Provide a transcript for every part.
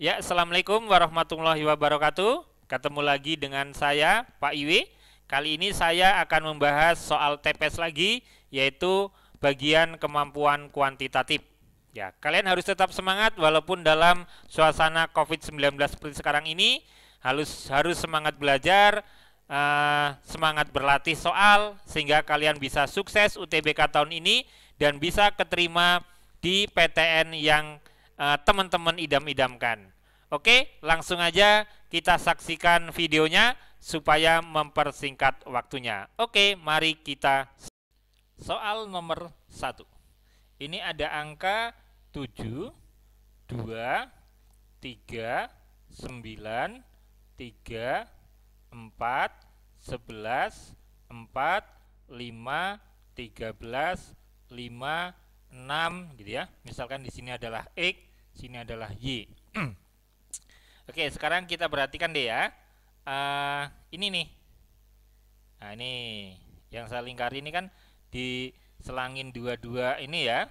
Ya, Assalamualaikum warahmatullahi wabarakatuh. Ketemu lagi dengan saya, Pak Iwi. Kali ini saya akan membahas soal TPS lagi, yaitu bagian kemampuan kuantitatif. Ya, kalian harus tetap semangat walaupun dalam suasana COVID-19 seperti sekarang ini, harus semangat belajar, semangat berlatih soal, sehingga kalian bisa sukses UTBK tahun ini dan bisa keterima di PTN yang teman-teman idam-idamkan. Oke, langsung aja kita saksikan videonya supaya mempersingkat waktunya. Oke, mari kita soal nomor 1. Ini ada angka 7, 2, 3, 9, 3, 4, 11, 4, 5, 13, 5, 6 gitu ya. Misalkan di sini adalah X, sini adalah Y. Oke, sekarang kita perhatikan deh ya. Ini nih. Nah, ini yang saya lingkari ini kan diselangin dua-dua ini ya.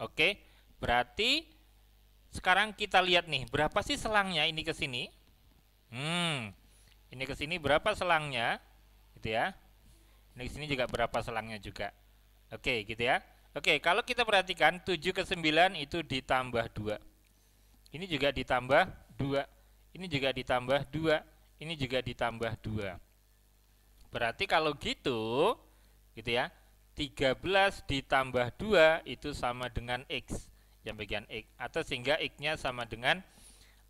Oke, berarti sekarang kita lihat nih, berapa sih selangnya ini ke sini? Ini ke sini berapa selangnya? Gitu ya. Ini ke sini juga berapa selangnya juga. Oke, gitu ya. Oke, kalau kita perhatikan 7 ke 9 itu ditambah 2. Ini juga ditambah 2. Ini juga ditambah 2. Ini juga ditambah 2. Berarti kalau gitu ya, 13 ditambah 2 itu sama dengan X. Yang bagian X. Atau sehingga X-nya sama dengan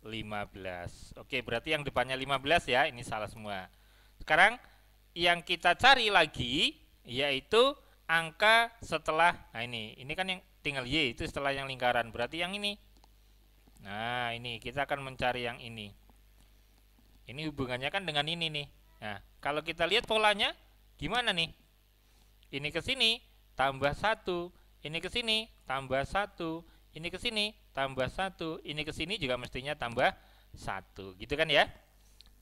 15. Oke, berarti yang depannya 15 ya, ini salah semua. Sekarang yang kita cari lagi yaitu angka setelah, nah ini kan yang tinggal Y, itu setelah yang lingkaran, berarti yang ini. Nah, ini kita akan mencari yang ini. Ini hubungannya kan dengan ini nih. Nah, kalau kita lihat polanya gimana nih? Ini ke sini tambah 1, ini ke sini tambah 1, ini ke sini tambah 1, ini ke sini juga mestinya tambah 1. Gitu kan ya?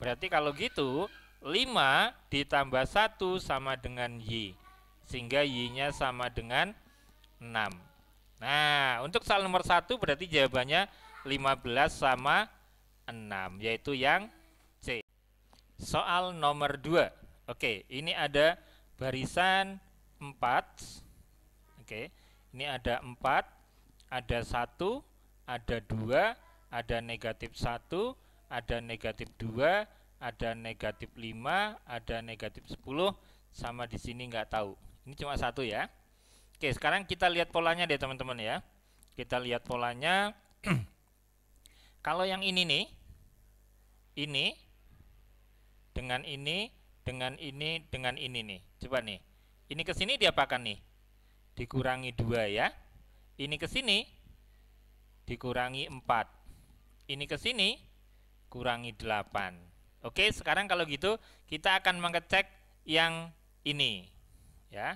Berarti kalau gitu 5 ditambah 1 sama dengan Y. Sehingga Y-nya sama dengan 6. Nah, untuk soal nomor 1 berarti jawabannya 15 sama 6, yaitu yang C. Soal nomor 2. Oke, ini ada barisan 4. Oke, ini ada 4, ada 1, ada 2, ada negatif 1, ada negatif 2, ada negatif 5, ada negatif 10, sama di sini nggak tahu. Ini cuma 1 ya. Oke, sekarang kita lihat polanya deh teman-teman ya. Kita lihat polanya. Kalau yang ini nih, ini dengan ini, dengan ini, dengan ini nih. Coba nih. Ini ke sini diapakan nih? Dikurangi 2 ya. Ini ke sini dikurangi 4. Ini ke sini kurangi 8. Oke, sekarang kalau gitu kita akan mengecek yang ini. Ya.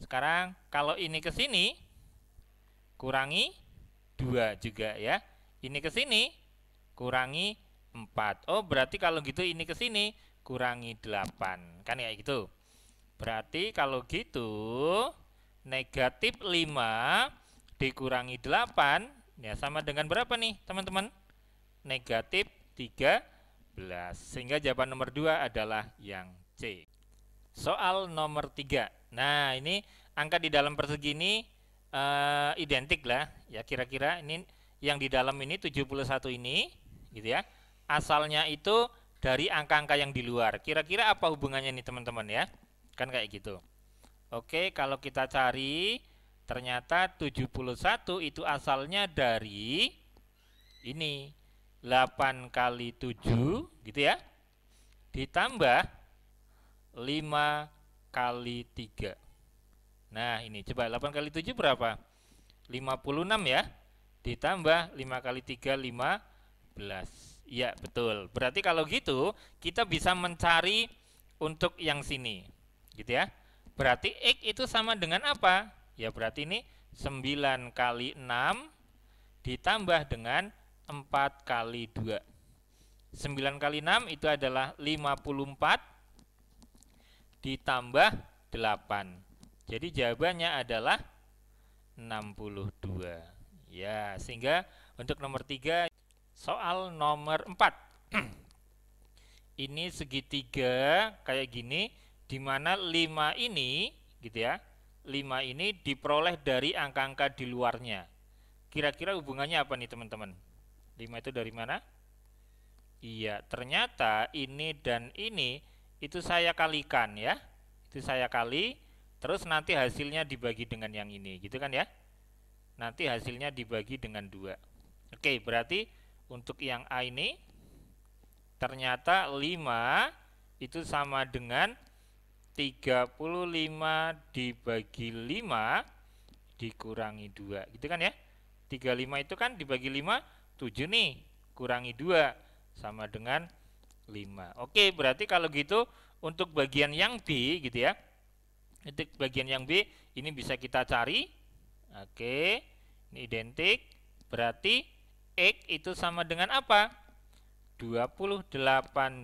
Sekarang kalau ini ke sini kurangi 2 juga ya. Ini ke sini kurangi 4. Oh, berarti kalau gitu ini ke sini kurangi 8. Kan kayak gitu. Berarti kalau gitu negatif 5 dikurangi 8 ya sama dengan berapa nih, teman-teman? Negatif 13. Sehingga jawaban nomor 2 adalah yang C. Soal nomor 3. Nah, ini angka di dalam persegi ini identik lah ya, kira-kira ini yang di dalam ini 71 ini gitu ya. Asalnya itu dari angka-angka yang di luar. Kira-kira apa hubungannya nih teman-teman ya? Kan kayak gitu. Oke, kalau kita cari ternyata 71 itu asalnya dari ini 8 kali 7 gitu ya. Ditambah 5 kali 3. Nah, ini coba 8 kali 7 berapa? 56 ya. Ditambah 5 kali 3, 15. Iya, betul. Berarti kalau gitu, kita bisa mencari untuk yang sini. Gitu ya. Berarti X itu sama dengan apa? Ya, berarti ini 9 kali 6 ditambah dengan 4 kali 2. 9 kali 6 itu adalah 54 ditambah 8. Jadi jawabannya adalah 62. Ya, sehingga untuk nomor 3 Soal nomor 4. Ini segitiga kayak gini, di mana 5 ini gitu ya. 5 ini diperoleh dari angka-angka di luarnya. Kira-kira hubungannya apa nih teman-teman? 5 itu dari mana? Iya, ternyata ini dan ini itu saya kalikan ya. Itu saya kali, terus nanti hasilnya dibagi dengan yang ini, gitu kan ya? Nanti hasilnya dibagi dengan 2. Oke, berarti untuk yang A ini ternyata 5 itu sama dengan 35 dibagi 5 dikurangi 2, gitu kan ya? 35 itu kan dibagi 5, 7 nih, kurangi 2 sama dengan 5. Oke, berarti kalau gitu untuk bagian yang B gitu ya. Untuk bagian yang B ini bisa kita cari. Oke, ini identik. Berarti X itu sama dengan apa? 28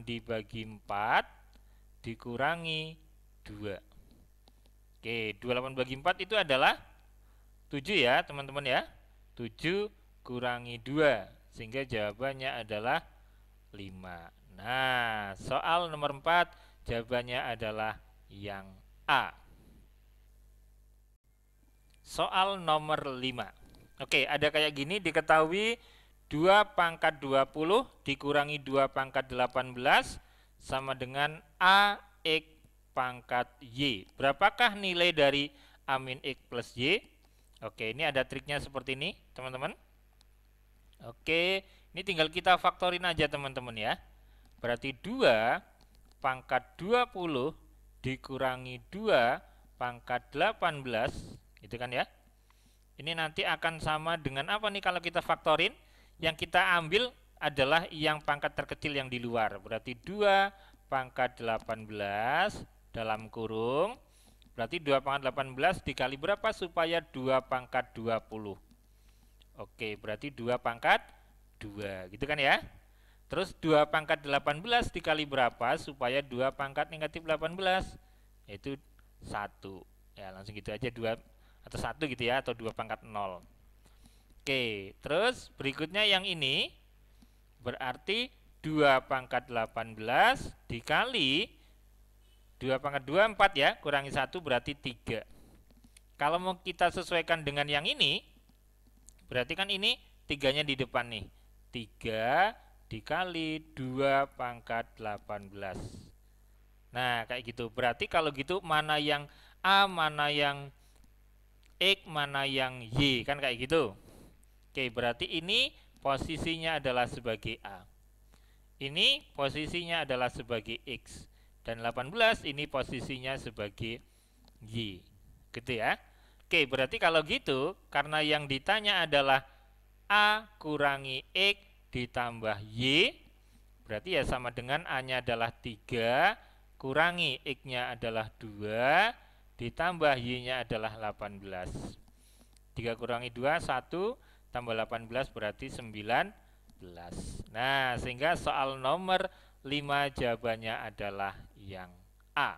dibagi 4 dikurangi 2. Oke, 28 bagi 4 itu adalah 7 ya teman-teman ya. 7 kurangi 2, sehingga jawabannya adalah 5. Nah, soal nomor 4 jawabannya adalah yang A. Soal nomor 5. Oke, ada kayak gini, diketahui 2 pangkat 20 dikurangi 2 pangkat 18 sama dengan AX pangkat Y. Berapakah nilai dari A min X plus Y? Oke, ini ada triknya seperti ini, teman-teman. Oke, ini tinggal kita faktorin aja, teman-teman ya. Berarti 2 pangkat 20 dikurangi 2 pangkat 18, gitu kan ya. Ini nanti akan sama dengan apa nih kalau kita faktorin? Yang kita ambil adalah yang pangkat terkecil yang di luar. Berarti 2 pangkat 18 dalam kurung. Berarti 2 pangkat 18 dikali berapa supaya 2 pangkat 20. Oke, berarti 2 pangkat 2. Gitu kan ya? Terus 2 pangkat 18 dikali berapa supaya 2 pangkat negatif 18? Yaitu 1. Ya, langsung gitu aja, 2 atau 1 gitu ya, atau 2 pangkat 0. Oke, terus berikutnya yang ini berarti 2 pangkat 18 dikali 2 pangkat 2, 4 ya, kurangi 1 berarti 3. Kalau mau kita sesuaikan dengan yang ini, berarti kan ini 3-nya di depan nih. 3 dikali 2 pangkat 18. Nah, kayak gitu. Berarti kalau gitu mana yang A, mana yang X, mana yang Y, kan kayak gitu. Oke, berarti ini posisinya adalah sebagai A. Ini posisinya adalah sebagai X. Dan 18 ini posisinya sebagai Y. Gitu ya. Oke, berarti kalau gitu, karena yang ditanya adalah A kurangi X ditambah Y, berarti ya sama dengan A-nya adalah 3, kurangi X-nya adalah 2, ditambah Y-nya adalah 18. 3 kurangi 2, 1, tambah 18 berarti 19. Nah, sehingga soal nomor 5 jawabannya adalah yang A.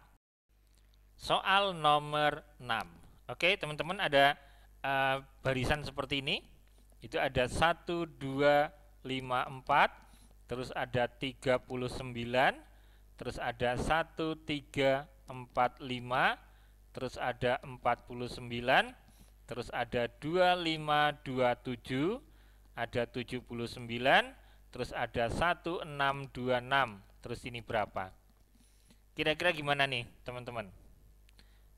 Soal nomor 6. Oke, teman-teman, ada barisan seperti ini. Itu ada 1, 2, 5, 4. Terus ada 39. Terus ada 1, 3, 4, 5. Terus ada 49. Terus ada 25, 27, ada 79, terus ada 1626. Terus ini berapa? Kira-kira gimana nih, teman-teman?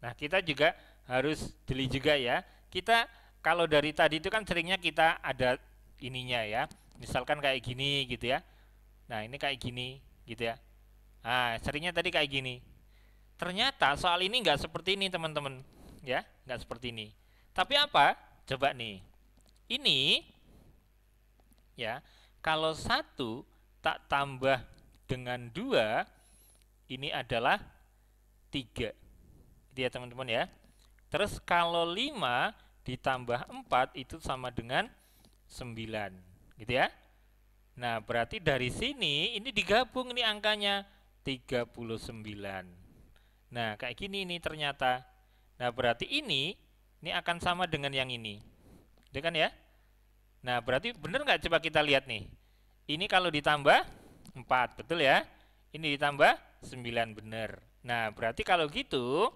Nah, kita juga harus jeli juga ya. Kita kalau dari tadi itu kan seringnya kita ada ininya ya. Misalkan kayak gini gitu ya. Nah, ini kayak gini gitu ya. Nah, seringnya tadi kayak gini. Ternyata soal ini nggak seperti ini, teman-teman. Ya, nggak seperti ini. Tapi apa? Coba nih. Ini ya, kalau 1 tak tambah dengan 2, ini adalah 3. Gitu ya teman-teman ya. Terus kalau 5 ditambah 4 itu sama dengan 9. Gitu ya. Nah, berarti dari sini ini digabung nih angkanya 39. Nah, kayak gini nih ternyata. Nah, berarti ini akan sama dengan yang ini. Gitu kan ya? Nah, berarti benar nggak, coba kita lihat nih. Ini kalau ditambah 4, betul ya? Ini ditambah 9, benar. Nah, berarti kalau gitu,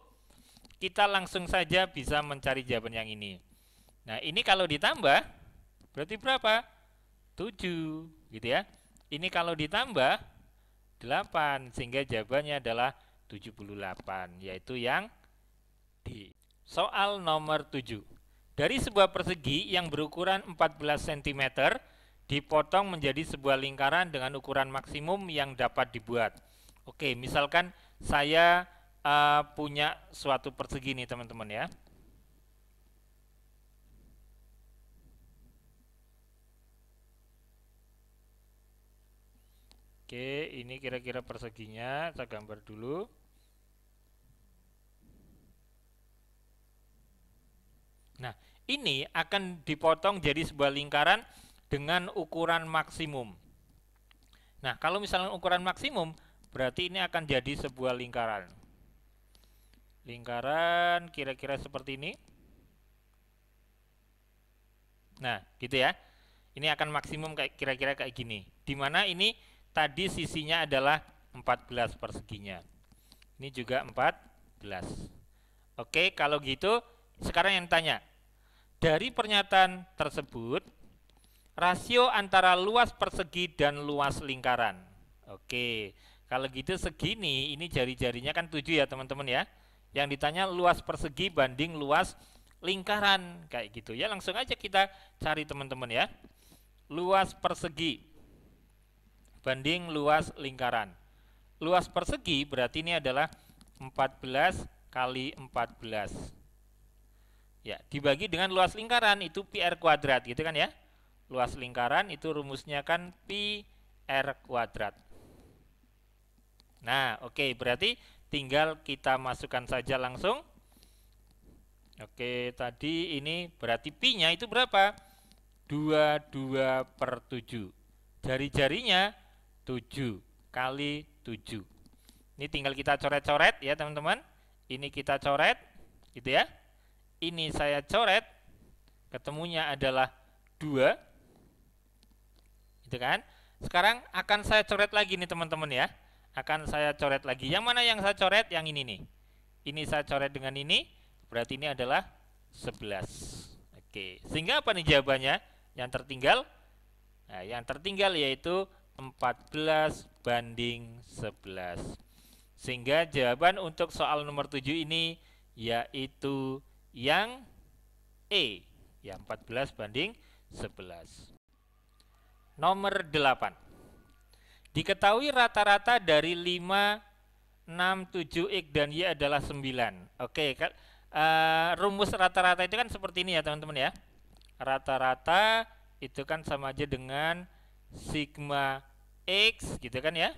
kita langsung saja bisa mencari jawaban yang ini. Nah, ini kalau ditambah, berarti berapa? 7, gitu ya. Ini kalau ditambah 8, sehingga jawabannya adalah 78, yaitu yang D. Soal nomor 7. Dari sebuah persegi yang berukuran 14 cm, dipotong menjadi sebuah lingkaran dengan ukuran maksimum yang dapat dibuat. Oke, misalkan saya punya suatu persegi nih teman-teman ya. Oke, ini kira-kira perseginya, saya gambar dulu. Nah, ini akan dipotong jadi sebuah lingkaran dengan ukuran maksimum. Nah, kalau misalnya ukuran maksimum, berarti ini akan jadi sebuah lingkaran. Lingkaran kira-kira seperti ini. Nah, gitu ya. Ini akan maksimum kayak kira-kira kayak gini. Dimana ini tadi sisinya adalah 14 perseginya. Ini juga 14. Oke, kalau gitu sekarang yang tanya. Dari pernyataan tersebut, rasio antara luas persegi dan luas lingkaran. Oke, kalau gitu segini, ini jari-jarinya kan 7 ya teman-teman ya. Yang ditanya luas persegi banding luas lingkaran, kayak gitu ya. Langsung aja kita cari teman-teman ya. Luas persegi banding luas lingkaran. Luas persegi berarti ini adalah 14 kali 14. Ya, dibagi dengan luas lingkaran itu pi r kuadrat gitu kan ya. Luas lingkaran itu rumusnya kan pi r kuadrat. Nah, oke, berarti tinggal kita masukkan saja langsung. Oke, tadi ini berarti pi-nya itu berapa? 22/7. Jari-jarinya 7 kali 7. Ini tinggal kita coret-coret ya teman-teman. Ini kita coret, gitu ya. Ini saya coret, ketemunya adalah 2. Gitu kan? Sekarang akan saya coret lagi nih teman-teman ya. Akan saya coret lagi. Yang mana yang saya coret? Yang ini nih. Ini saya coret dengan ini, berarti ini adalah 11. Oke, sehingga apa nih jawabannya? Yang tertinggal? Nah, yang tertinggal yaitu 14 banding 11. Sehingga jawaban untuk soal nomor 7 ini yaitu yang E, ya 14 banding 11. Nomor 8. Diketahui rata-rata dari 5, 6, 7, X dan Y adalah 9. Oke, rumus rata-rata itu kan seperti ini ya teman-teman ya. Rata-rata itu kan sama aja dengan sigma X gitu kan ya,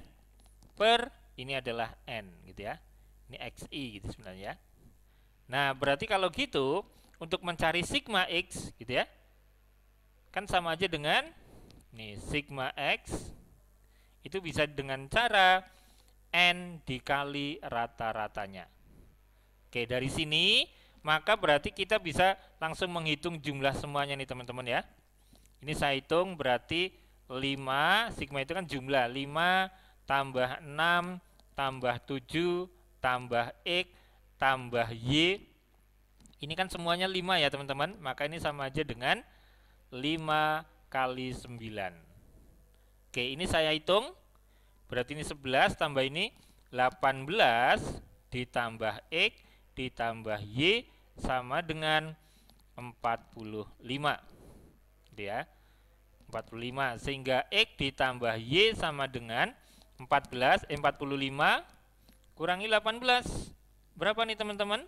per ini adalah N gitu ya. Ini XI gitu sebenarnya. Nah, berarti kalau gitu untuk mencari sigma X gitu ya, kan sama aja dengan nih sigma X itu bisa dengan cara N dikali rata-ratanya. Oke, dari sini maka berarti kita bisa langsung menghitung jumlah semuanya nih teman-teman ya. Ini saya hitung berarti 5, sigma itu kan jumlah 5 tambah 6 tambah 7 tambah X tambah Y. Ini kan semuanya 5 ya teman-teman, maka ini sama aja dengan 5 kali 9. Oke, ini saya hitung, berarti ini 11 tambah ini 18 ditambah X ditambah Y sama dengan 45. Gitu ya. 45, sehingga X ditambah Y sama dengan 45 kurangi 18. Berapa nih teman-teman?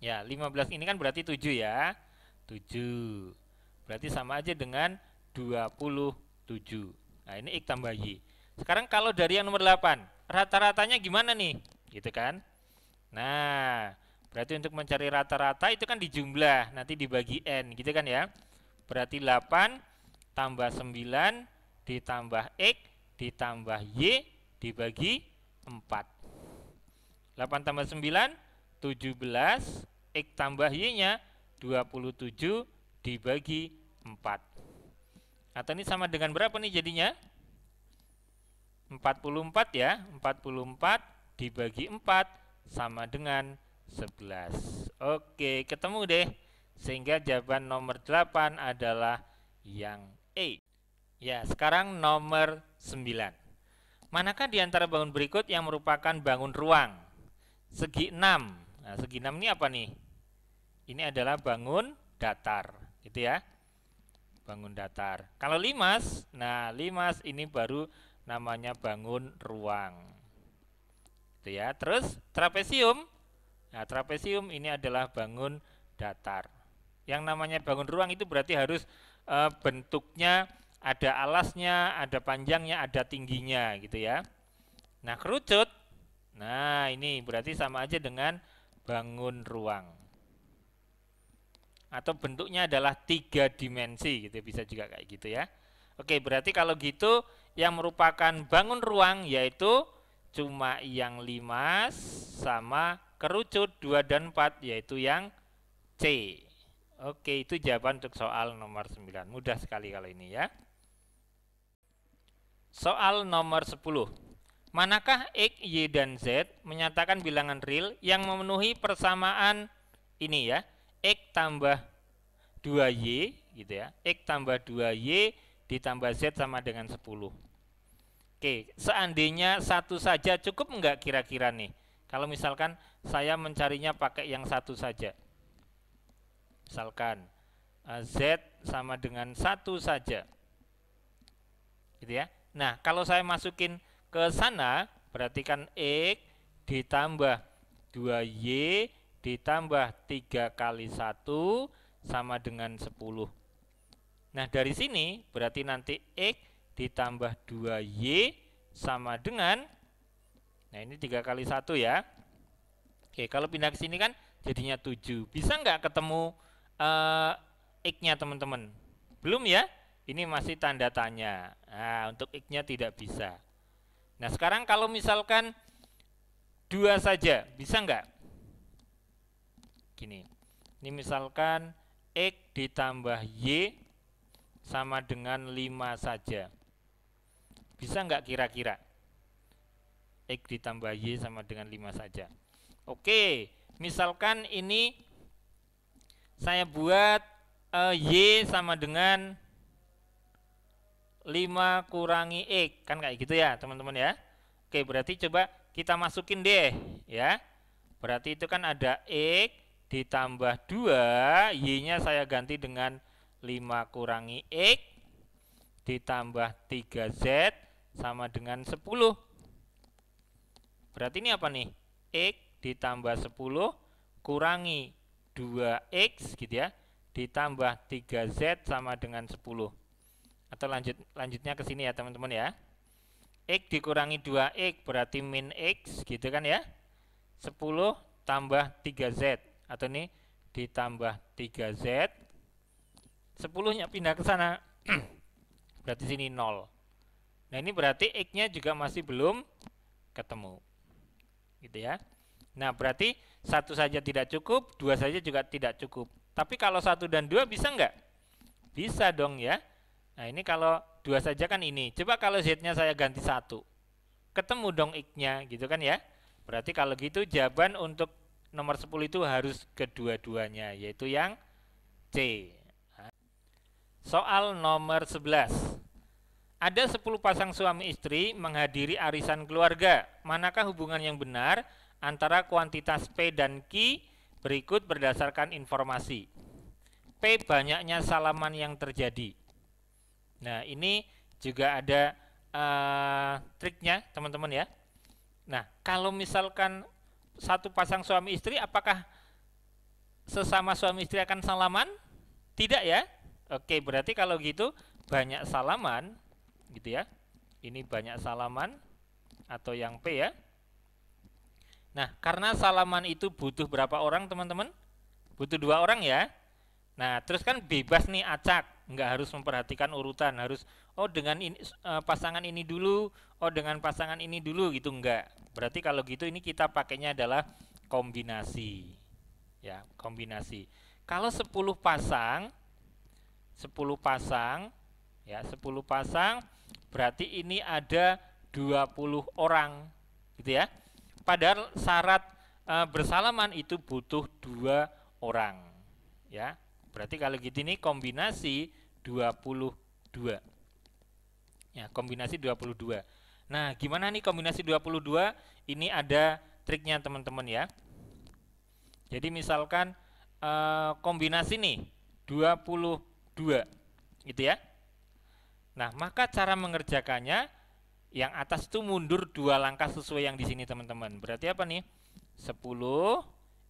Ya, 15 ini kan berarti 7 ya. 7. Berarti sama aja dengan 27. Nah, ini X tambah Y. Sekarang kalau dari yang nomor 8, rata-ratanya gimana nih? Gitu kan? Nah, berarti untuk mencari rata-rata itu kan dijumlah, nanti dibagi N, gitu kan ya. Berarti 8 tambah 9 ditambah X ditambah Y dibagi 4. 8 tambah 9, 17, X tambah Y-nya 27 dibagi 4. Atau ini sama dengan berapa nih jadinya? 44 ya. 44 dibagi 4 sama dengan 11. Oke, ketemu deh. Sehingga jawaban nomor 8 adalah yang E. Ya, sekarang nomor 9. Manakah di antara bangun berikut yang merupakan bangun ruang? Segi 6. Nah, segi 6 ini apa nih? Ini adalah bangun datar, gitu ya. Bangun datar. Kalau limas, nah limas ini baru namanya bangun ruang. Gitu ya. Terus trapesium. Nah, trapesium ini adalah bangun datar. Yang namanya bangun ruang itu berarti harus bentuknya ada alasnya, ada panjangnya, ada tingginya gitu ya. Nah, kerucut. Nah, ini berarti sama aja dengan bangun ruang. Atau bentuknya adalah 3 dimensi gitu, bisa juga kayak gitu ya. Oke, berarti kalau gitu yang merupakan bangun ruang yaitu cuma yang limas sama kerucut 2 dan 4 yaitu yang C. Oke, itu jawaban untuk soal nomor 9. Mudah sekali kalau ini ya. Soal nomor 10. Manakah X, Y, dan Z menyatakan bilangan real yang memenuhi persamaan ini ya? X tambah 2Y gitu ya. X tambah 2Y ditambah Z sama dengan 10. Oke, seandainya satu saja cukup enggak kira-kira nih? Kalau misalkan saya mencarinya pakai yang satu saja. Misalkan Z sama dengan 1 saja. Gitu ya. Nah, kalau saya masukin ke sana, berarti kan X ditambah 2Y ditambah 3 kali 1 sama dengan 10. Nah, dari sini berarti nanti X ditambah 2Y sama dengan, nah ini 3 kali 1 ya. Oke, kalau pindah ke sini kan jadinya 7. Bisa nggak ketemu X-nya teman-teman? Belum ya? Ini masih tanda tanya. Nah, untuk X-nya tidak bisa. Nah, sekarang kalau misalkan 2 saja, bisa nggak? Gini, ini misalkan X ditambah Y sama dengan 5 saja. Bisa nggak kira-kira? X ditambah Y sama dengan 5 saja. Oke, misalkan ini saya buat Y sama dengan 5 kurangi X. Kan kayak gitu ya teman-teman ya. Oke, berarti coba kita masukin deh ya. Berarti itu kan ada X ditambah 2, Y-nya saya ganti dengan 5 kurangi X ditambah 3Z sama dengan 10. Berarti ini apa nih? X ditambah 10 kurangi 2X gitu ya, ditambah 3Z sama dengan 10. Atau lanjutnya ke sini ya teman-teman ya. X dikurangi 2X berarti min X gitu kan ya. 10 tambah 3Z. Atau ini ditambah 3Z. 10-nya pindah ke sana. Berarti sini 0. Nah, ini berarti X-nya juga masih belum ketemu. Gitu ya. Nah, berarti 1 saja tidak cukup, 2 saja juga tidak cukup. Tapi kalau 1 dan 2 bisa nggak? Bisa dong ya. Nah, ini kalau 2 saja kan ini. Coba kalau Z-nya saya ganti 1. Ketemu dong X-nya gitu kan ya. Berarti kalau gitu jawaban untuk nomor 10 itu harus kedua-duanya, yaitu yang C. Soal nomor 11. Ada 10 pasang suami istri menghadiri arisan keluarga. Manakah hubungan yang benar antara kuantitas P dan Q berikut berdasarkan informasi? P banyaknya salaman yang terjadi. Nah, ini juga ada triknya teman-teman ya. Nah, kalau misalkan satu pasang suami istri, apakah sesama suami istri akan salaman? Tidak ya. Oke, berarti kalau gitu banyak salaman gitu ya. Ini banyak salaman atau yang P ya. Nah, karena salaman itu butuh berapa orang teman-teman? Butuh 2 orang ya. Nah, terus kan bebas nih acak, nggak harus memperhatikan urutan, harus dengan ini, pasangan ini dulu, dengan pasangan ini dulu gitu, enggak. Berarti kalau gitu ini kita pakainya adalah kombinasi. Ya, kombinasi. Kalau 10 pasang Ya, 10 pasang berarti ini ada 20 orang gitu ya. Padahal syarat bersalaman itu butuh 2 orang. Ya. Berarti kalau gitu ini kombinasi 22. Ya, kombinasi 22. Nah, gimana nih kombinasi 22? Ini ada triknya teman-teman ya. Jadi misalkan kombinasi nih 22 gitu ya. Nah, maka cara mengerjakannya yang atas itu mundur 2 langkah sesuai yang di sini teman-teman. Berarti apa nih? 10,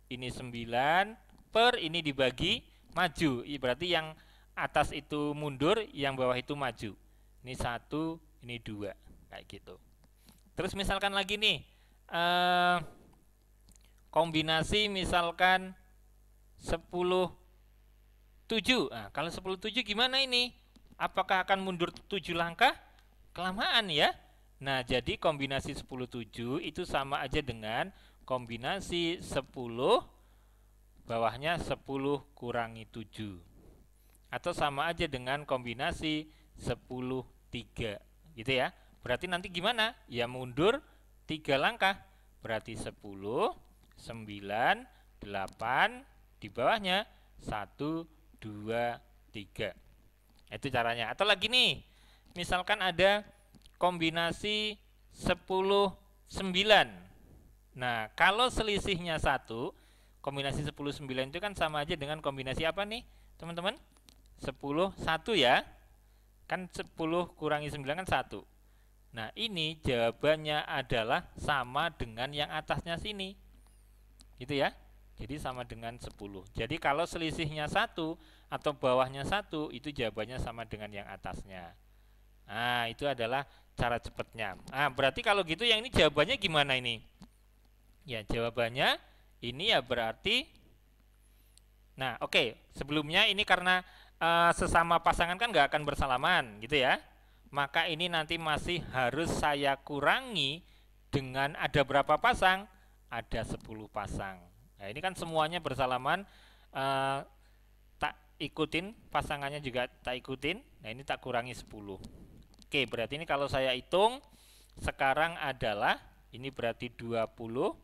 ini 9, per ini dibagi maju. Berarti yang atas itu mundur, yang bawah itu maju. Ini 1, ini 2. Kayak gitu. Terus misalkan lagi nih, kombinasi misalkan 10, 7. Nah, kalau 10, 7 gimana ini? Apakah akan mundur 7 langkah? Kelamaan ya. Nah, jadi kombinasi 10, 7 itu sama aja dengan kombinasi 10 bawahnya 10 kurangi 7. Atau sama aja dengan kombinasi 10, 3. Gitu ya. Berarti nanti gimana? Ya mundur 3 langkah. Berarti 10, 9, 8, di bawahnya 1, 2, 3. Itu caranya. Atau lagi nih, misalkan ada kombinasi 10, 9. Nah, kalau selisihnya 1, kombinasi 10, 9 itu kan sama aja dengan kombinasi apa nih, teman-teman? 10, 1 ya. Kan 10 kurangi 9 kan 1. Nah, ini jawabannya adalah sama dengan yang atasnya sini. Gitu ya. Jadi sama dengan 10. Jadi kalau selisihnya 1 atau bawahnya 1, itu jawabannya sama dengan yang atasnya. Nah, itu adalah cara cepatnya. Nah, berarti kalau gitu yang ini jawabannya gimana ini? Ya, jawabannya ini ya berarti, nah oke, sebelumnya ini karena sesama pasangan kan nggak akan bersalaman gitu ya. Maka ini nanti masih harus saya kurangi dengan ada berapa pasang? Ada 10 pasang. Nah, ini kan semuanya bersalaman, tak ikutin, pasangannya juga tak ikutin. Nah, ini tak kurangi 10. Oke, berarti ini kalau saya hitung sekarang adalah, ini berarti 20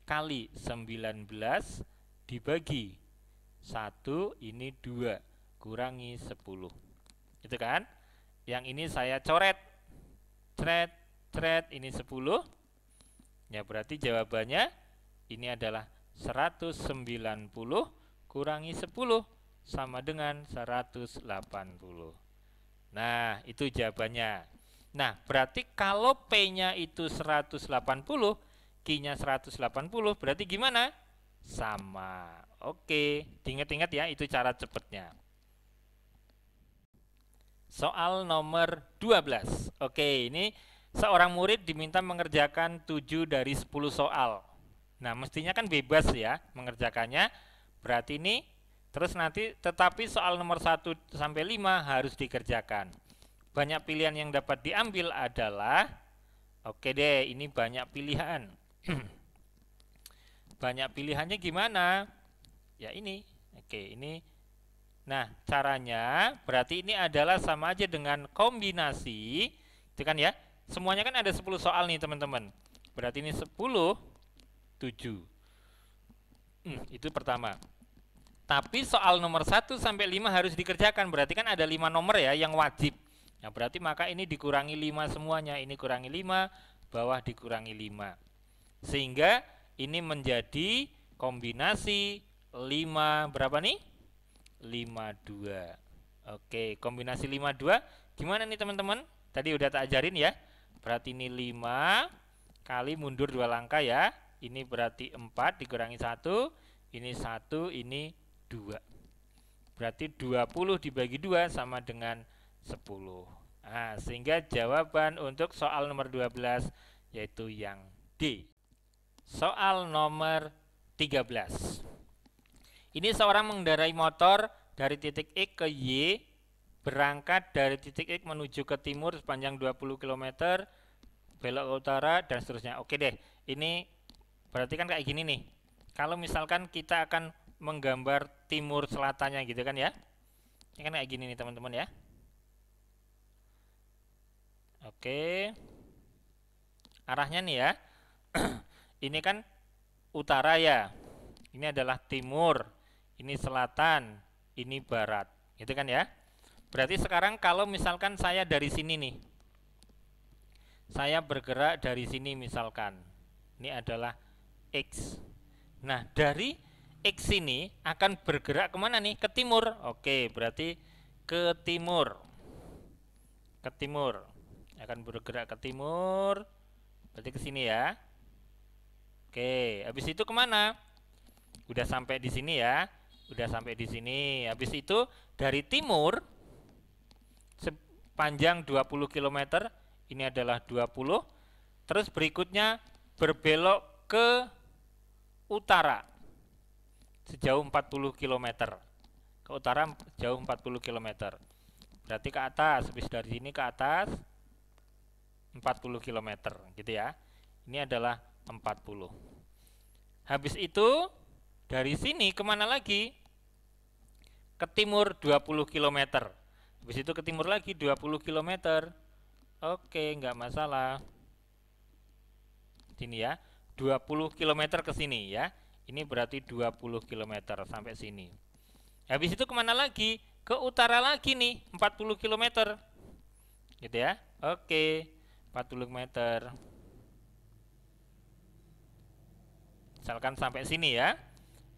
kali 19 dibagi 1, ini 2, kurangi 10. Itu kan? Yang ini saya coret. Cret, ini 10. Ya, berarti jawabannya ini adalah 190 kurangi 10 sama dengan 180. Nah, itu jawabannya. Nah, berarti kalau P-nya itu 180, Q-nya 180, berarti gimana? Sama. Oke, diingat-ingat ya, itu cara cepatnya. Soal nomor 12. Oke, ini seorang murid diminta mengerjakan 7 dari 10 soal. Nah, mestinya kan bebas ya mengerjakannya. Berarti ini terus nanti, tetapi soal nomor 1 sampai 5 harus dikerjakan. Banyak pilihan yang dapat diambil adalah, oke deh, ini banyak pilihan. Banyak pilihannya gimana? Ya ini. Oke, ini. Nah, caranya berarti ini adalah sama aja dengan kombinasi, itu kan ya. Semuanya kan ada 10 soal nih, teman-teman. Berarti ini 10, 7. Itu pertama. Tapi soal nomor 1 sampai 5 harus dikerjakan. Berarti kan ada 5 nomor ya yang wajib. Nah, berarti maka ini dikurangi 5 semuanya. Ini kurangi 5, bawah dikurangi 5. Sehingga ini menjadi kombinasi 5 berapa nih? 52. Oke, kombinasi 52 gimana nih teman-teman? Tadi udah tak ajarin ya. Berarti ini 5 kali mundur 2 langkah ya. Ini berarti 4 dikurangi 1, ini 1, ini 2. Berarti 20 dibagi 2 sama dengan 10. Nah, sehingga jawaban untuk soal nomor 12 yaitu yang D. Soal nomor 13. Ini seorang mengendarai motor dari titik X ke Y, berangkat dari titik X menuju ke timur sepanjang 20 km, belok ke utara, dan seterusnya. Oke deh, ini berarti kan kayak gini nih. Kalau misalkan kita akan menggambar timur selatannya gitu kan ya. Ini kan kayak gini nih teman-teman ya. Oke. Arahnya nih ya. Ini kan utara ya. Ini adalah timur. Ini selatan. Ini barat. Gitu kan ya. Berarti sekarang kalau misalkan saya dari sini nih. Saya bergerak dari sini misalkan. Ini adalah X. Nah, dari X ini akan bergerak kemana nih? Ke timur. Oke, berarti ke timur. Ke timur. Akan bergerak ke timur. Berarti ke sini ya. Oke, habis itu kemana? Udah sampai di sini ya. Udah sampai di sini. Habis itu dari timur sepanjang 20 km. Ini adalah 20. Terus berikutnya berbelok ke utara sejauh 40 km. Ke utara jauh 40 km. Berarti ke atas, habis dari sini ke atas 40 km gitu ya. Ini adalah 40. Habis itu dari sini kemana lagi? Ke timur 20 km. Habis itu ke timur lagi 20 km. Oke, nggak masalah. Sini ya, 20 km ke sini ya. Ini berarti 20 km sampai sini. Habis itu kemana lagi? Ke utara lagi nih, 40 km. Gitu ya. Oke, 40 km. Misalkan sampai sini ya.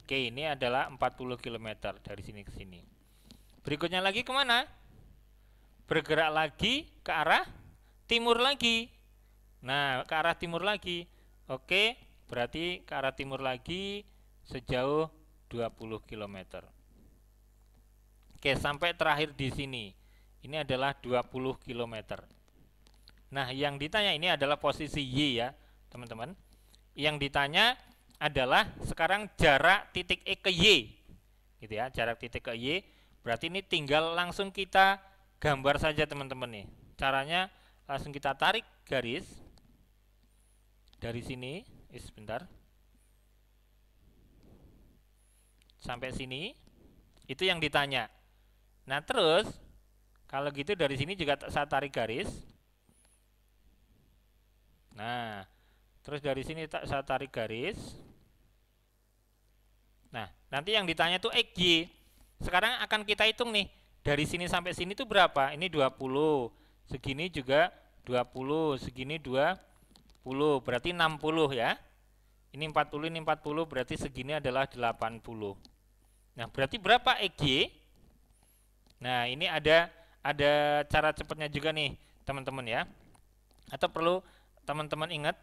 Oke, ini adalah 40 km dari sini ke sini. Berikutnya lagi kemana? Bergerak lagi ke arah timur lagi. Nah, ke arah timur lagi. Oke, berarti ke arah timur lagi sejauh 20 km. Oke, sampai terakhir di sini. Ini adalah 20 km. Nah, yang ditanya ini adalah posisi Y ya, teman-teman. Yang ditanya adalah sekarang jarak titik E ke Y. Gitu ya, jarak titik ke Y. Berarti ini tinggal langsung kita gambar saja teman-teman nih. Caranya langsung kita tarik garis dari sini, sebentar, sampai sini. Itu yang ditanya. Nah terus kalau gitu dari sini juga saya tarik garis. Nah terus dari sini saya tarik garis. Nah nanti yang ditanya tuh XY. Sekarang akan kita hitung nih. Dari sini sampai sini tuh berapa? Ini 20. Segini juga 20, segini 20, berarti 60 ya. Ini 40, ini 40, berarti segini adalah 80. Nah, berarti berapa XY? Nah, ini ada cara cepatnya juga nih, teman-teman ya. Atau perlu teman-teman ingat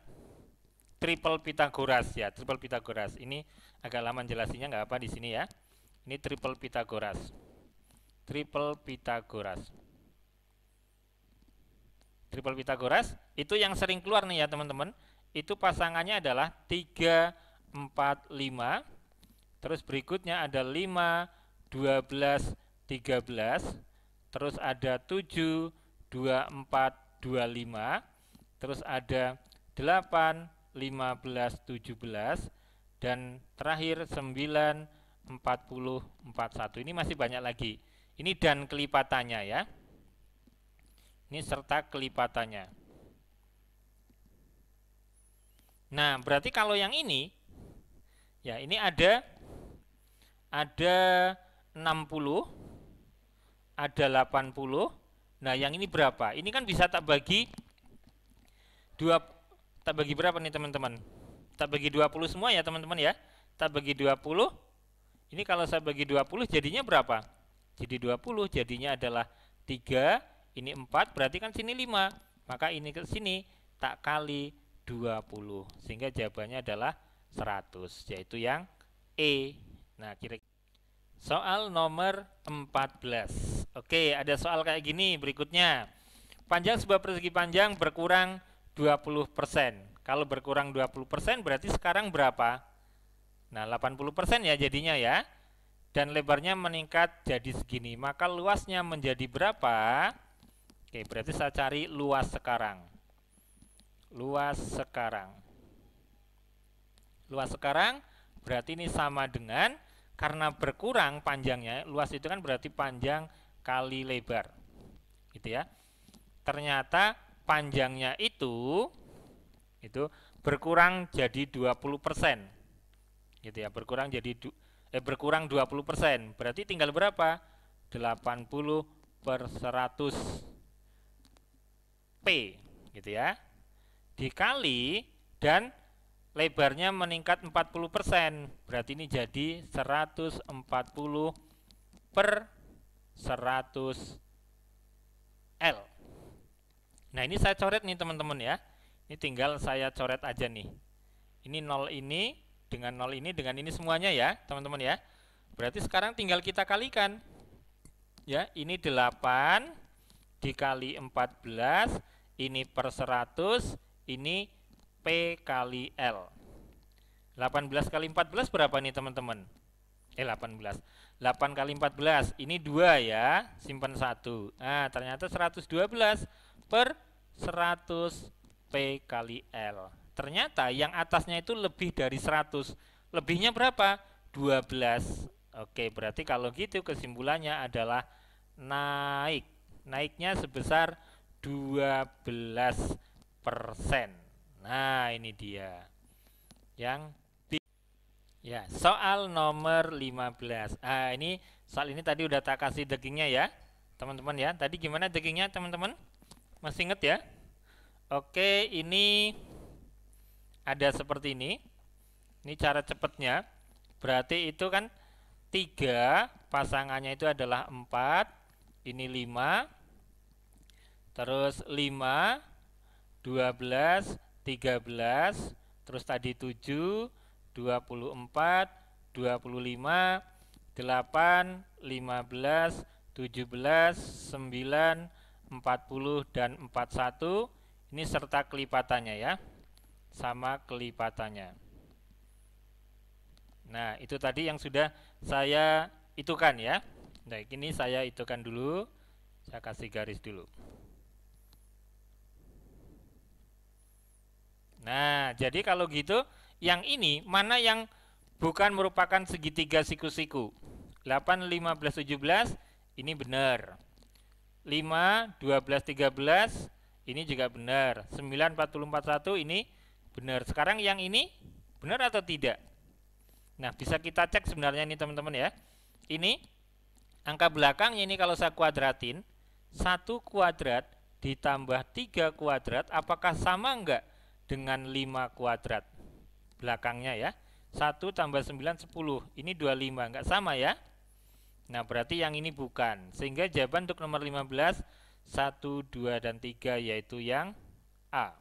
triple Pythagoras ya, triple Pythagoras. Ini agak lama jelasinnya, nggak apa di sini ya. Ini triple Pythagoras. Triple Pythagoras. Triple Pythagoras itu yang sering keluar nih ya teman-teman. Itu pasangannya adalah 3, 4, 5. Terus berikutnya ada 5, 12, 13. Terus ada 7, 24, 25. Terus ada 8, 15, 17. Dan terakhir 9, 40, 41. Ini masih banyak lagi. Ini dan kelipatannya ya. Ini serta kelipatannya. Nah, berarti kalau yang ini ya, ini ada 60, ada 80. Nah, yang ini berapa? Ini kan bisa tak bagi tak bagi berapa nih, teman-teman? Tak bagi 20 semua ya, teman-teman ya. Tak bagi 20. Ini kalau saya bagi 20 jadinya berapa? Jadi 20 jadinya adalah 3. Ini 4, berarti kan sini 5. Maka ini ke sini tak kali 20. Sehingga jawabannya adalah 100, yaitu yang E. Nah, kira-kira soal nomor 14. Oke, ada soal kayak gini berikutnya. Panjang sebuah persegi panjang berkurang 20%. Kalau berkurang 20% berarti sekarang berapa? Nah, 80% ya jadinya ya. Dan lebarnya meningkat jadi segini. Maka luasnya menjadi berapa? Oke, berarti saya cari luas sekarang. Luas sekarang. Luas sekarang berarti ini sama dengan, karena berkurang panjangnya, luas itu kan berarti panjang kali lebar. Gitu ya. Ternyata panjangnya itu berkurang jadi 20%. Gitu ya, berkurang 20%. Berarti tinggal berapa? 80 per 100 P gitu ya. Dikali dan lebarnya meningkat 40%. Berarti ini jadi 140 per 100 L. Nah, ini saya coret nih teman-teman ya. Ini tinggal saya coret aja nih. Ini 0 ini dengan 0 ini dengan ini semuanya ya, teman-teman ya. Berarti sekarang tinggal kita kalikan. Ya, ini 8 dikali 14, ini per 100, ini P kali L. 18 kali 14 berapa nih teman-teman? 18. 8 kali 14, ini 2 ya, simpan 1. Nah, ternyata 112 per 100 P kali L. Ternyata yang atasnya itu lebih dari 100. Lebihnya berapa? 12. Oke, berarti kalau gitu kesimpulannya adalah naik. Naiknya sebesar 12%. Nah, ini dia. Yang ya, soal nomor 15. Ini soal ini tadi udah tak kasih deggingnya ya, teman-teman ya. Tadi gimana deggingnya, teman-teman? Masih inget ya? Oke, ini ada seperti ini. Ini cara cepatnya. Berarti itu kan 3, pasangannya itu adalah 4, ini 5, terus 5, 12, 13, terus tadi 7, 24, 25, 8, 15, 17, 9, 40, dan 41. Ini serta kelipatannya ya, sama kelipatannya. Nah, itu tadi yang sudah saya itukan ya. Baik, ini saya itukan dulu. Saya kasih garis dulu. Nah, jadi kalau gitu, yang ini mana yang bukan merupakan segitiga siku-siku? 8, 15, 17, ini benar. 5, 12, 13, ini juga benar. 9, 40, 41, ini benar. Sekarang yang ini benar atau tidak? Nah, bisa kita cek sebenarnya ini teman-teman ya. Ini angka belakangnya ini kalau saya kuadratin, 1 kuadrat ditambah 3 kuadrat, apakah sama enggak dengan 5 kuadrat? Belakangnya ya. 1 tambah 9, 10. Ini 25, enggak sama ya. Nah, berarti yang ini bukan. Sehingga jawaban untuk nomor 15, 1, 2, dan 3 yaitu yang A.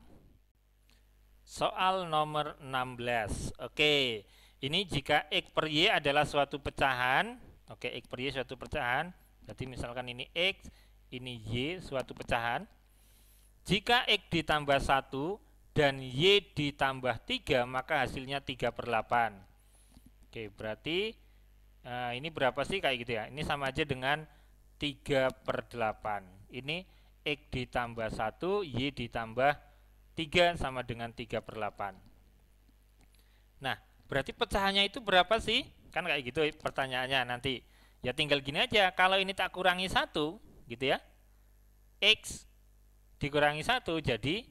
Soal nomor 16. Oke, ini jika X per Y adalah suatu pecahan. Oke, X per Y suatu pecahan. Berarti misalkan ini X, ini Y suatu pecahan. Jika X ditambah 1 dan Y ditambah 3, maka hasilnya 3/8. Oke, berarti ini berapa sih kayak gitu ya? Ini sama aja dengan 3/8. Ini X ditambah 1, Y ditambah 3 sama dengan 3/8. Nah, berarti pecahannya itu berapa sih? Kan kayak gitu pertanyaannya nanti. Ya tinggal gini aja, kalau ini tak kurangi 1, gitu ya. X dikurangi 1 jadi,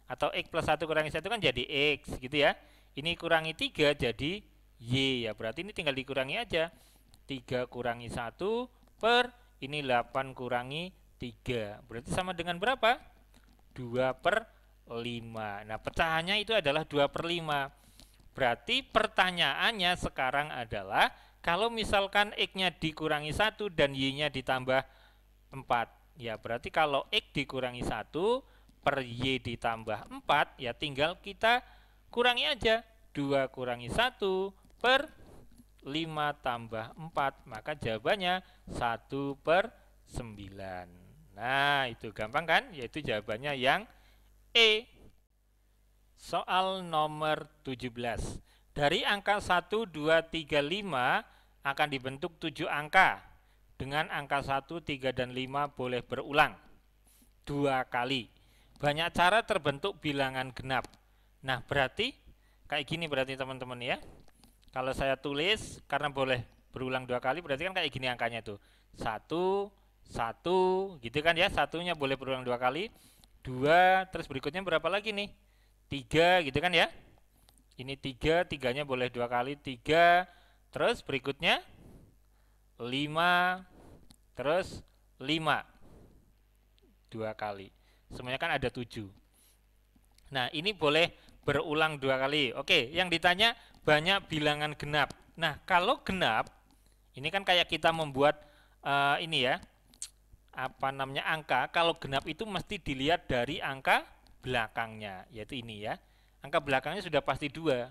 atau X plus 1 kurangi 1 kan jadi X, gitu ya. Ini kurangi 3 jadi Y, ya berarti ini tinggal dikurangi aja. 3 kurangi 1 per, ini 8 kurangi 3. Berarti sama dengan berapa? 2/5. Nah, pecahannya itu adalah 2/5. Berarti pertanyaannya sekarang adalah, kalau misalkan X-nya dikurangi 1 dan Y-nya ditambah 4. Ya, berarti kalau X dikurangi 1 per Y ditambah 4, ya tinggal kita kurangi aja. 2 kurangi 1 per 5 tambah 4, maka jawabannya 1/9. Nah, itu gampang kan? Yaitu jawabannya yang E. Soal nomor 17. Dari angka 1, 2, 3, 5 akan dibentuk 7 angka. Dengan angka 1, 3, dan 5 boleh berulang 2 kali. Banyak cara terbentuk bilangan genap. Nah, berarti kayak gini berarti teman-teman ya. Kalau saya tulis, karena boleh berulang 2 kali, berarti kan kayak gini angkanya tuh. 1, 1, gitu kan ya. Satunya boleh berulang 2 kali. 2, terus berikutnya berapa lagi nih? 3 gitu kan ya. Ini 3, 3-nya boleh 2 kali, 3. Terus berikutnya 5, terus 5 2 kali. Semuanya kan ada 7. Nah, ini boleh berulang 2 kali. Oke, yang ditanya banyak bilangan genap. Nah, kalau genap, ini kan kayak kita membuat ini ya, apa namanya, angka. Kalau genap itu mesti dilihat dari angka belakangnya, yaitu ini ya. Angka belakangnya sudah pasti 2,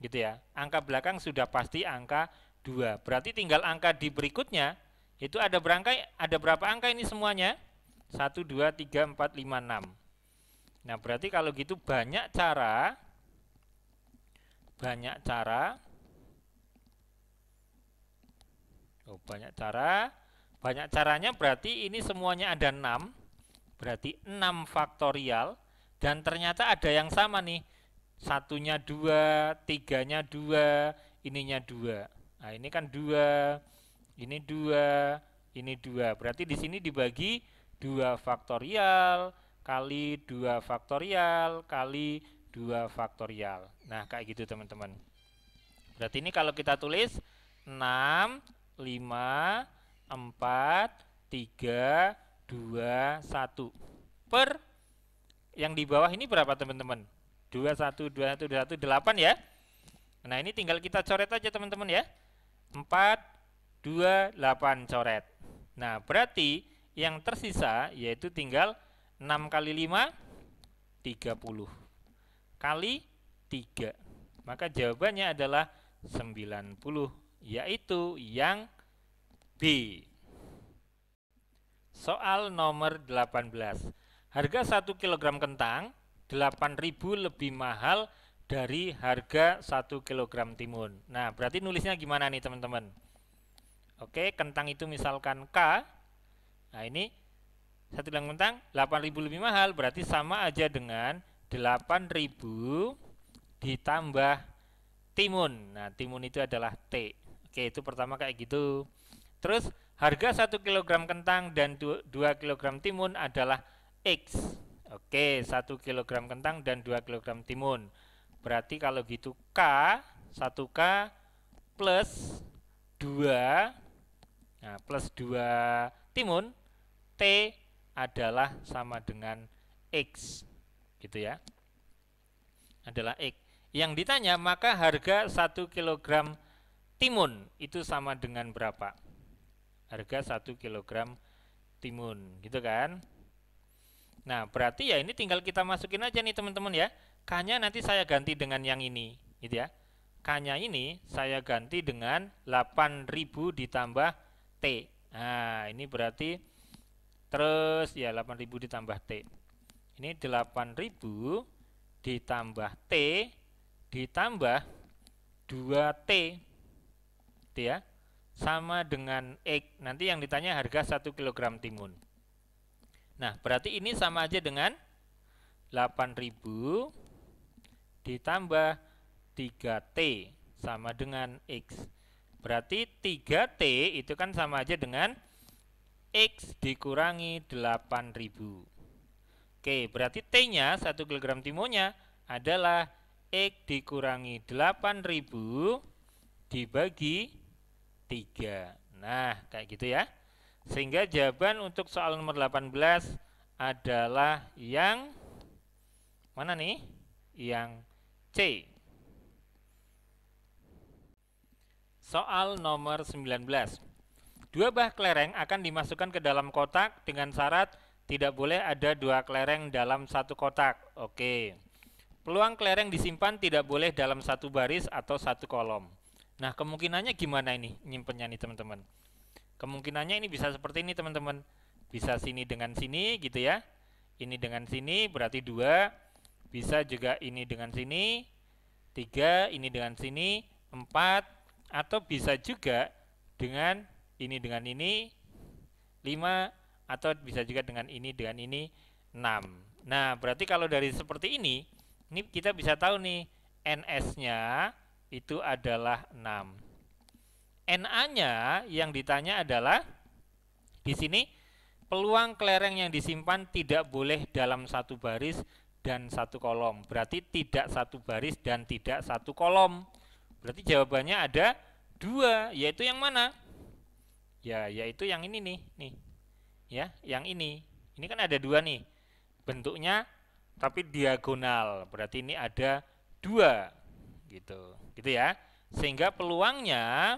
gitu ya. Angka belakang sudah pasti angka 2. Berarti tinggal angka di berikutnya, itu ada berapa angka ini semuanya? 1, 2, 3, 4, 5, 6. Nah, berarti kalau gitu banyak cara. Banyak caranya berarti ini semuanya ada 6. Berarti 6 faktorial. Dan ternyata ada yang sama nih. Satunya 2, 3-nya 2, ininya 2. Nah, ini kan 2, ini 2, ini 2. Berarti di sini dibagi 2 faktorial kali 2 faktorial kali 2 faktorial. Nah, kayak gitu teman-teman. Berarti ini kalau kita tulis 6, 5, 4, 3, 2, 1 per yang di bawah ini berapa teman-teman? 21, 21, 21, 8 ya. Nah, ini tinggal kita coret aja teman-teman ya. 4, 2, 8 coret. Nah, berarti yang tersisa yaitu tinggal 6 kali 5, 30 kali 3. Maka jawabannya adalah 90, yaitu yang B. Soal nomor 18. Harga 1 kg kentang 8.000 lebih mahal dari harga 1 kg timun. Nah, berarti nulisnya gimana nih teman-teman? Oke, kentang itu misalkan K. Nah, ini 1 kg kentang 8.000 lebih mahal, berarti sama aja dengan 8.000 ditambah timun. Nah, timun itu adalah T. Oke, itu pertama kayak gitu. Terus harga 1 kg kentang dan 2 kg timun adalah X. Oke, 1 kg kentang dan 2 kg timun. Berarti kalau gitu K, 1K plus 2, nah plus 2 timun, T adalah sama dengan X. Gitu ya. Adalah X. Yang ditanya, maka harga 1 kg timun itu sama dengan berapa? Harga 1 kg timun, gitu kan? Nah, berarti ya ini tinggal kita masukin aja nih teman-teman ya. K-nya nanti saya ganti dengan yang ini, gitu ya. K-nya ini saya ganti dengan 8.000 ditambah T. Nah, ini berarti terus ya 8.000 ditambah T. Ini 8.000 ditambah T ditambah 2T. Gitu ya. Sama dengan X. Nanti yang ditanya harga 1 kg timun. Nah, berarti ini sama aja dengan 8.000 ditambah 3T sama dengan X. Berarti 3T itu kan sama aja dengan X dikurangi 8.000. Oke, berarti T-nya 1 kg timunnya adalah X dikurangi 8.000 dibagi 3. Nah, kayak gitu ya. Sehingga jawaban untuk soal nomor 18 adalah yang mana nih? Yang C. Soal nomor 19. 2 bah kelereng akan dimasukkan ke dalam kotak dengan syarat tidak boleh ada 2 kelereng dalam satu kotak. Oke. Peluang kelereng disimpan tidak boleh dalam satu baris atau satu kolom. Nah, kemungkinannya gimana ini nyimpennya nih teman-teman? Kemungkinannya ini bisa seperti ini teman-teman. Bisa sini dengan sini gitu ya. Ini dengan sini berarti 2. Bisa juga ini dengan sini 3, ini dengan sini 4. Atau bisa juga dengan ini 5. Atau bisa juga dengan ini 6. Nah, berarti kalau dari seperti ini kita bisa tahu nih NS-nya itu adalah 6. NA-nya yang ditanya adalah di sini peluang kelereng yang disimpan tidak boleh dalam satu baris dan satu kolom. Berarti tidak satu baris dan tidak satu kolom. Berarti jawabannya ada 2, yaitu yang mana? Ya, yaitu yang ini nih. Ya, yang ini. Ini kan ada 2 nih. Bentuknya tapi diagonal. Berarti ini ada 2. Gitu ya. Sehingga peluangnya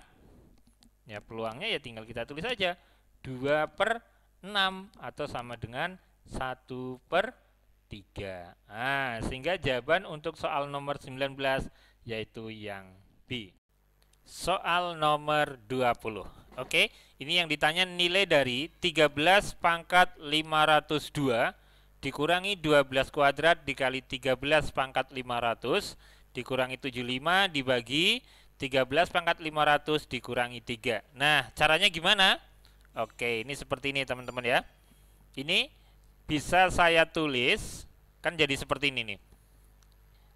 ya tinggal kita tulis aja 2/6 atau sama dengan 1/3. Nah, sehingga jawaban untuk soal nomor 19 yaitu yang B. Soal nomor 20. Oke, ini yang ditanya nilai dari 13 pangkat 502 dikurangi 12 kuadrat dikali 13 pangkat 500 dikurangi 75 dibagi 13 pangkat 500 dikurangi 3. Nah, caranya gimana? Oke, ini seperti ini teman-teman ya. Ini bisa saya tulis, kan jadi seperti ini nih.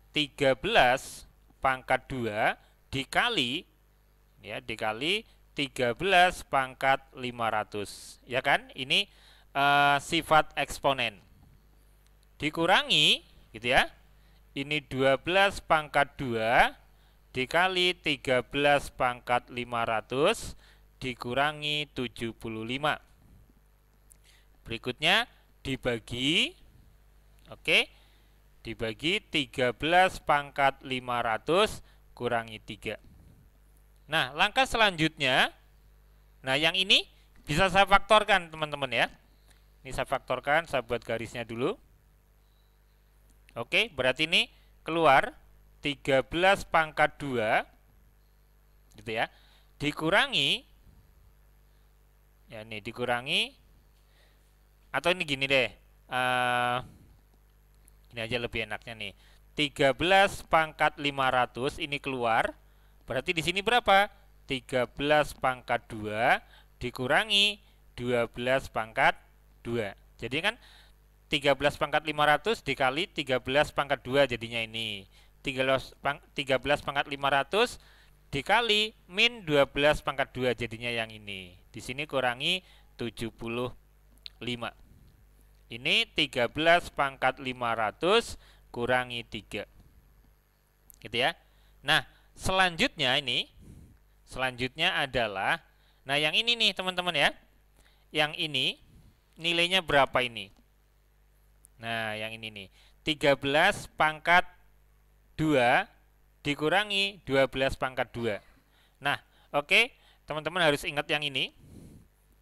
13 pangkat 2 dikali 13 pangkat 500. Ya kan? Ini sifat eksponen. Dikurangi gitu ya. Ini 12 pangkat 2 dikali 13 pangkat 500 dikurangi 75. Berikutnya dibagi, dibagi 13 pangkat 500 kurangi 3. Nah, langkah selanjutnya, nah yang ini bisa saya faktorkan teman-teman ya. Ini saya faktorkan, saya buat garisnya dulu. Oke, berarti ini keluar 13 pangkat 2 gitu ya, dikurangi ya, ini dikurangi, atau ini gini deh, ini aja lebih enaknya nih, 13 pangkat 500 ini keluar, berarti di sini berapa? 13 pangkat 2 dikurangi 12 pangkat 2. Jadi kan 13 pangkat 500 dikali 13 pangkat 2 jadinya ini. 13 pangkat 500 dikali min 12 pangkat 2 jadinya yang ini. Di sini kurangi 75. Ini 13 pangkat 500 kurangi 3. Gitu ya. Nah, selanjutnya adalah, nah yang ini nih teman-teman ya. Yang ini nilainya berapa ini? Nah, yang ini nih, 13 pangkat 2 dikurangi 12 pangkat 2. Nah, oke, teman-teman harus ingat yang ini.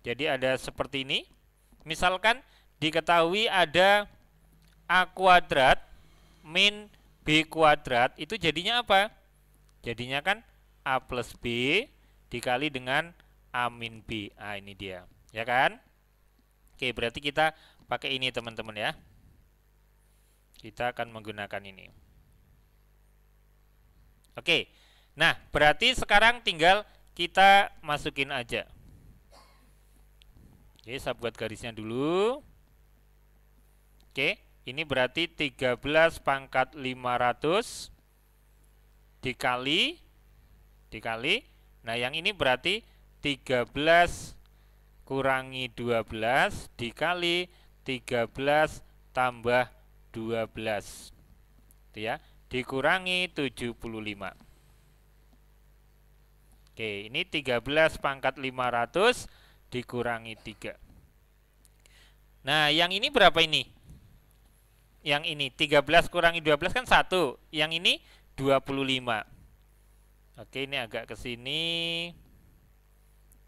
Jadi ada seperti ini. Misalkan diketahui ada A kuadrat min B kuadrat, itu jadinya apa? Jadinya kan A plus B dikali dengan A min B. Ah, ini dia. Ya kan? Oke, berarti kita pakai ini teman-teman ya. Kita akan menggunakan ini. Oke, nah berarti sekarang tinggal kita masukin aja. Oke, saya buat garisnya dulu. Oke, ini berarti 13 pangkat 500 dikali. Nah yang ini berarti 13 kurangi 12 dikali 13 tambah 12 itu ya, dikurangi 75. Oke, ini 13 pangkat 500 dikurangi 3. Nah, yang ini berapa ini? Yang ini 13 kurangi 12 kan 1. Yang ini 25. Oke, ini agak ke sini.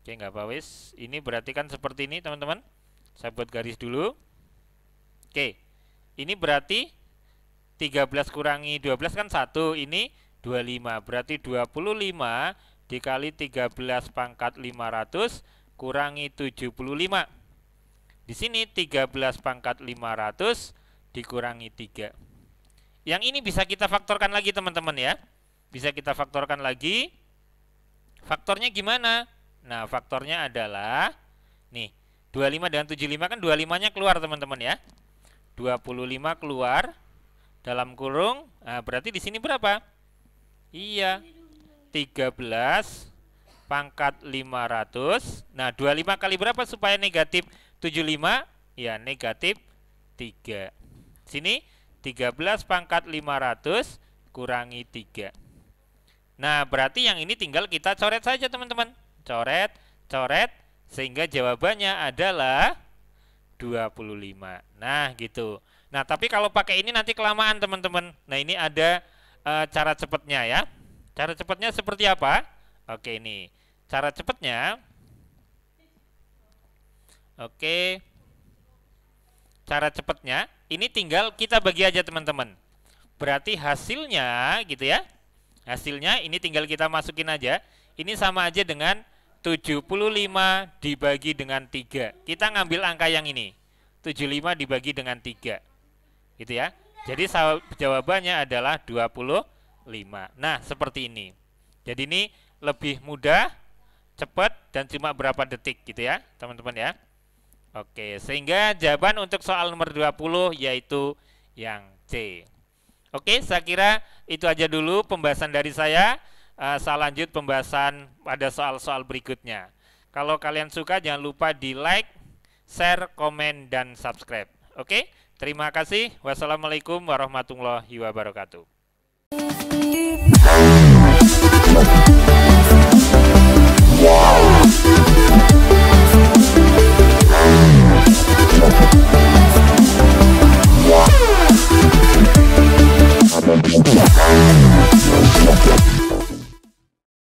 Oke, nggak apa wis. Ini berarti kan seperti ini, teman-teman. Saya buat garis dulu. Oke. Ini berarti 13 kurangi 12 kan 1, ini 25. Berarti 25 dikali 13 pangkat 500 kurangi 75. Di sini 13 pangkat 500 dikurangi 3. Yang ini bisa kita faktorkan lagi teman-teman ya. Bisa kita faktorkan lagi. Faktornya gimana? Nah, faktornya adalah nih, 25 dan 75 kan 25-nya keluar teman-teman ya. 25 keluar dalam kurung. Nah, berarti di sini berapa? Iya. 13 pangkat 500. Nah, 25 kali berapa supaya negatif 75? Ya, negatif 3. Sini 13 pangkat 500 kurangi 3. Nah, berarti yang ini tinggal kita coret saja, teman-teman. Coret, coret, sehingga jawabannya adalah 25. Nah, gitu. Nah, tapi kalau pakai ini nanti kelamaan, teman-teman. Nah, ini ada cara cepatnya ya. Cara cepatnya seperti apa? Oke, ini. Cara cepatnya. Oke. Cara cepatnya, ini tinggal kita bagi aja, teman-teman. Berarti hasilnya gitu ya. Hasilnya ini tinggal kita masukin aja. Ini sama aja dengan 75 dibagi dengan 3. Kita ngambil angka yang ini. 75 dibagi dengan 3. Gitu ya. Jadi jawabannya adalah 25. Nah, seperti ini. Jadi ini lebih mudah, cepat, dan cuma berapa detik gitu ya, teman-teman ya. Oke, sehingga jawaban untuk soal nomor 20 yaitu yang C. Oke, saya kira itu aja dulu pembahasan dari saya. Saya lanjut pembahasan pada soal-soal berikutnya. Kalau kalian suka jangan lupa di like, share, komen, dan subscribe. Oke, terima kasih. Wassalamualaikum warahmatullahi wabarakatuh.